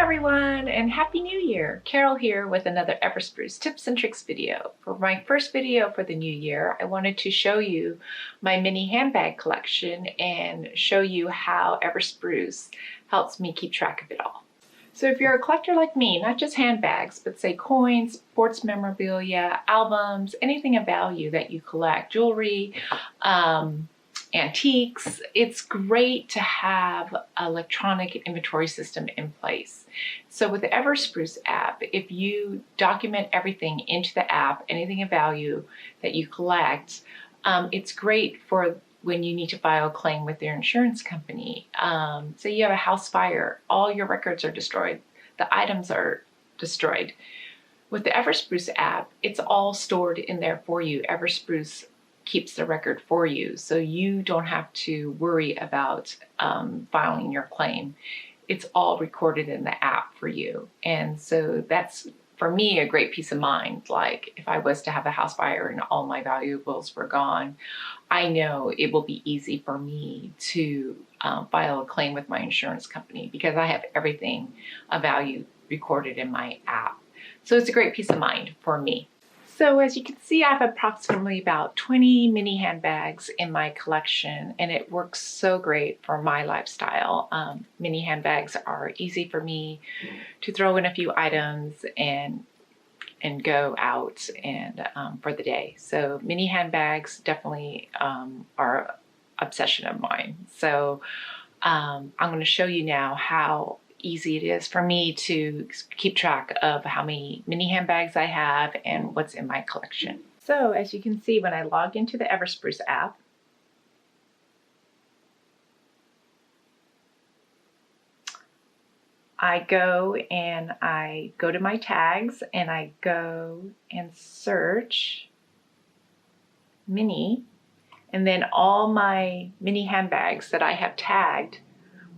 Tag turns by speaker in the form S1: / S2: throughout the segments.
S1: everyone, and Happy New Year! Carol here with another Everspruce tips and tricks video. For my first video for the new year, I wanted to show you my mini handbag collection and show you how Everspruce helps me keep track of it all. So if you're a collector like me, not just handbags, but say coins, sports memorabilia, albums, anything of value that you collect, jewelry, antiques, it's great to have an electronic inventory system in place. So with the Everspruce app, if you document everything into the app, anything of value that you collect, it's great for when you need to file a claim with your insurance company. Say you have a house fire, all your records are destroyed, the items are destroyed. With the Everspruce app, it's all stored in there for you. Everspruce keeps the record for you, so you don't have to worry about filing your claim. It's all recorded in the app for you. And so that's, for me, a great peace of mind. Like if I was to have a house fire and all my valuables were gone, I know it will be easy for me to file a claim with my insurance company because I have everything of value recorded in my app. So it's a great peace of mind for me. So as you can see, I have approximately about 20 mini handbags in my collection, and it works so great for my lifestyle. Mini handbags are easy for me to throw in a few items and go out and for the day. So mini handbags definitely are an obsession of mine. So I'm going to show you now how easy it is for me to keep track of how many mini handbags I have and what's in my collection. So as you can see, when I log into the Everspruce app, I go to my tags and I go and search mini, and then all my mini handbags that I have tagged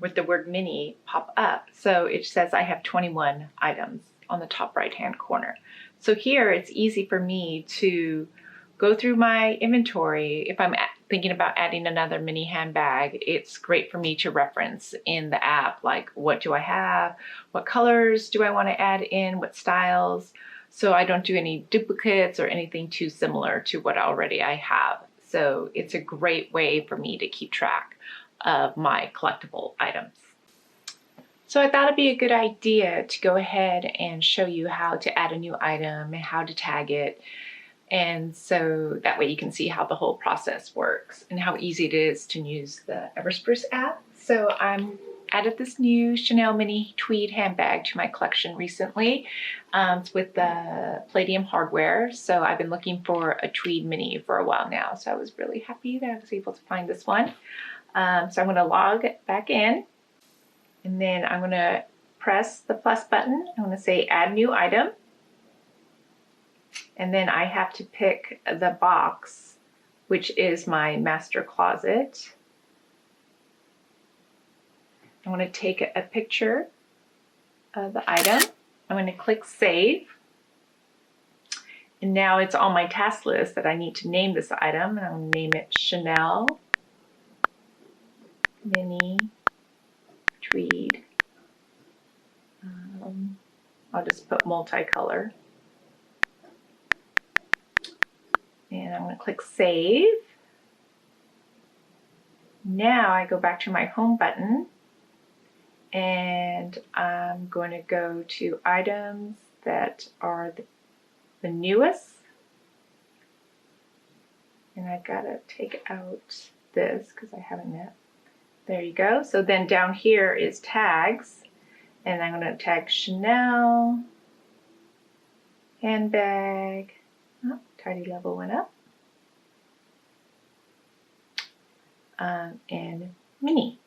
S1: with the word mini pop up. So it says I have 21 items on the top right hand corner. So here it's easy for me to go through my inventory. If I'm thinking about adding another mini handbag, it's great for me to reference in the app, like what do I have, what colors do I want to add in, what styles, so I don't do any duplicates or anything too similar to what already I have. So it's a great way for me to keep track of my collectible items. So I thought it'd be a good idea to go ahead and show you how to add a new item and how to tag it. And so that way you can see how the whole process works and how easy it is to use the Everspruce app. So I'm added this new Chanel mini tweed handbag to my collection recently. It's with the palladium hardware. So I've been looking for a tweed mini for a while now. So I was really happy that I was able to find this one. So I'm going to log back in, and then I'm going to press the plus button. I'm going to say add new item, and then I have to pick the box, which is my master closet. I'm going to take a picture of the item. I'm going to click save, and now it's on my task list that I need to name this item, and I'm going to name it Chanel mini tweed. I'll just put multicolor, and I'm going to click save. Now I go back to my home button, and I'm going to go to items that are the newest, and I gotta take out this because I haven't yet. There you go. So then down here is tags, and I'm going to tag Chanel handbag. Oh, tidy level went up. And mini.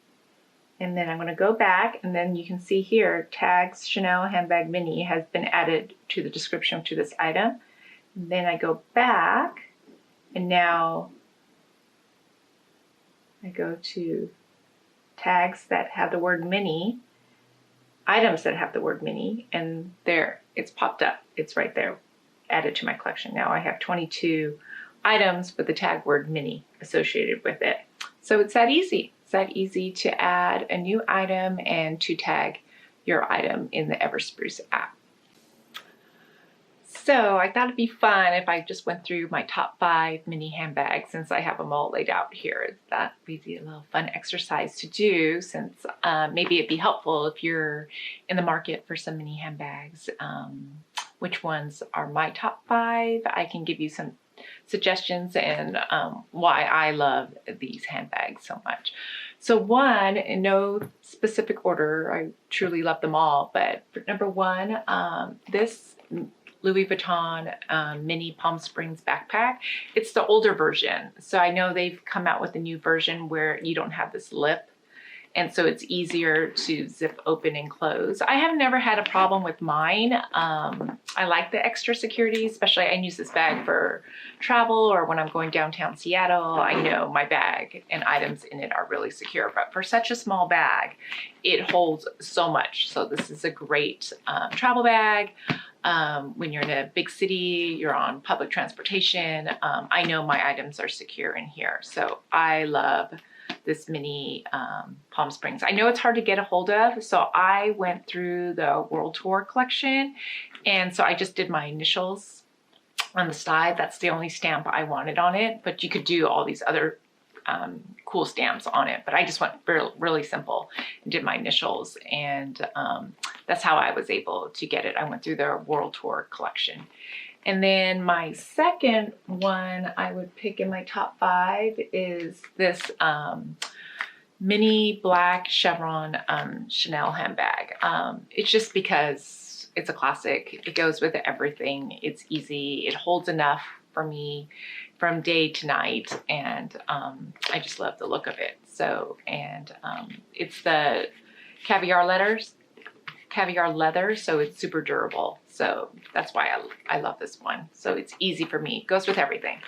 S1: And then I'm going to go back, and then you can see here tags Chanel handbag mini has been added to the description to this item. And then I go back, and now I go to tags that have the word mini, items that have the word mini, and there it's popped up. It's right there, added to my collection. Now I have 22 items with the tag word mini associated with it. So it's that easy. It's that easy to add a new item and to tag your item in the Everspruce app. So I thought it'd be fun if I just went through my top 5 mini handbags, since I have them all laid out here. That would be a little fun exercise to do, since maybe it'd be helpful if you're in the market for some mini handbags. Which ones are my top 5? I can give you some suggestions and why I love these handbags so much. So one, in no specific order, I truly love them all, but for number 1, this Louis Vuitton mini Palm Springs backpack. It's the older version. So I know they've come out with a new version where you don't have this lip, and so it's easier to zip open and close. I have never had a problem with mine. I like the extra security, especially I use this bag for travel or when I'm going downtown Seattle. I know my bag and items in it are really secure, but for such a small bag, it holds so much. So this is a great travel bag. When you're in a big city, you're on public transportation. I know my items are secure in here. So I love this mini Palm Springs. I know it's hard to get a hold of, so I went through the World Tour collection, and so I just did my initials on the side. That's the only stamp I wanted on it, but you could do all these other cool stamps on it, but I just went really simple and did my initials, and that's how I was able to get it. I went through the World Tour collection. And then my second one I would pick in my top 5 is this mini black chevron Chanel handbag. It's just because it's a classic. It goes with everything. It's easy. It holds enough for me from day to night, and I just love the look of it. So, and it's the caviar leather, so it's super durable. So that's why I love this one. So it's easy for me, it goes with everything.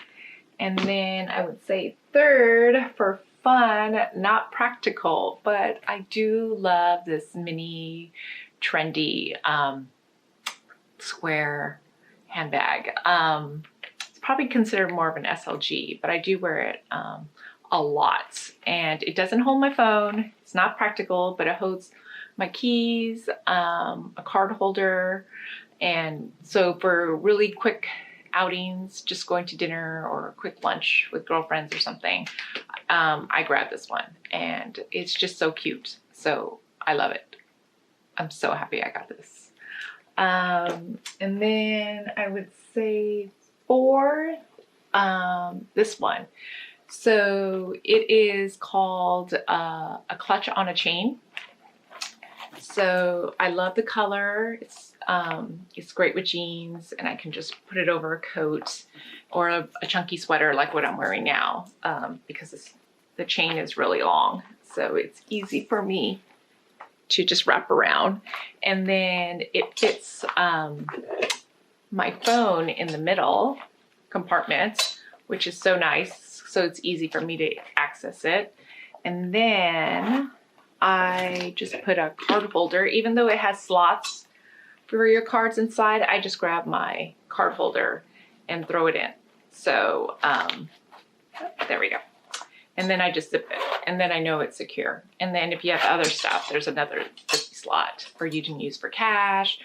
S1: And then I would say third, for fun, not practical, but I do love this mini trendy square handbag. It's probably considered more of an SLG, but I do wear it a lot, and it doesn't hold my phone. It's not practical, but it holds my keys, a card holder, and so for really quick outings, just going to dinner or a quick lunch with girlfriends or something, I grab this one, and it's just so cute. So I love it. I'm so happy I got this. And then I would say 4, this one. So it is called a clutch on a chain. So I love the color. It's great with jeans, and I can just put it over a coat or a chunky sweater like what I'm wearing now, because the chain is really long. So it's easy for me to just wrap around. And then it fits my phone in the middle compartment, which is so nice. So it's easy for me to access it. And then I just put a card holder, even though it has slots for your cards inside, I just grab my card holder and throw it in. So there we go. And then I just zip it, and then I know it's secure. And then if you have other stuff, there's another zippy slot for you to use for cash,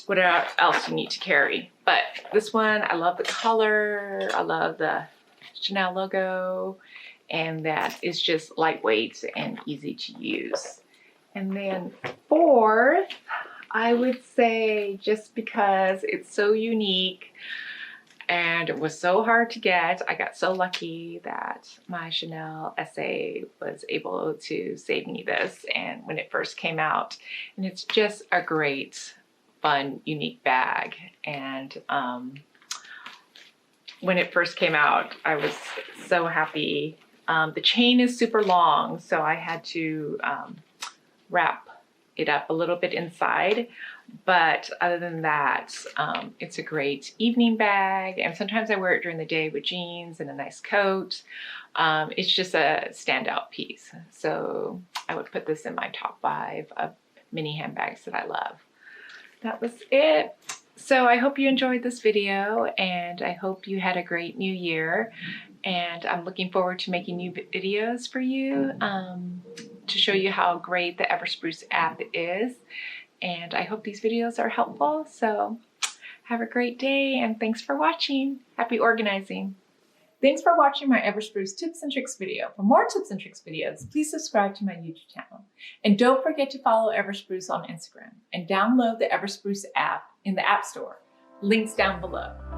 S1: whatever else you need to carry. But this one, I love the color. I love the Chanel logo, and that is just lightweight and easy to use. And then 4th, I would say, just because it's so unique and it was so hard to get, I got so lucky that my Chanel SA was able to save me this, and when it first came out. And it's just a great, fun, unique bag. And when it first came out, I was so happy. The chain is super long, so I had to wrap it up a little bit inside. But other than that, it's a great evening bag, and sometimes I wear it during the day with jeans and a nice coat. It's just a standout piece. So I would put this in my top 5 of mini handbags that I love. That was it. So I hope you enjoyed this video, and I hope you had a great new year. And I'm looking forward to making new videos for you. to show you how great the Everspruce app is. And I hope these videos are helpful. So have a great day and thanks for watching. Happy organizing. Thanks for watching my Everspruce tips and tricks video. For more tips and tricks videos, please subscribe to my YouTube channel. And don't forget to follow Everspruce on Instagram and download the Everspruce app in the App Store. Links down below.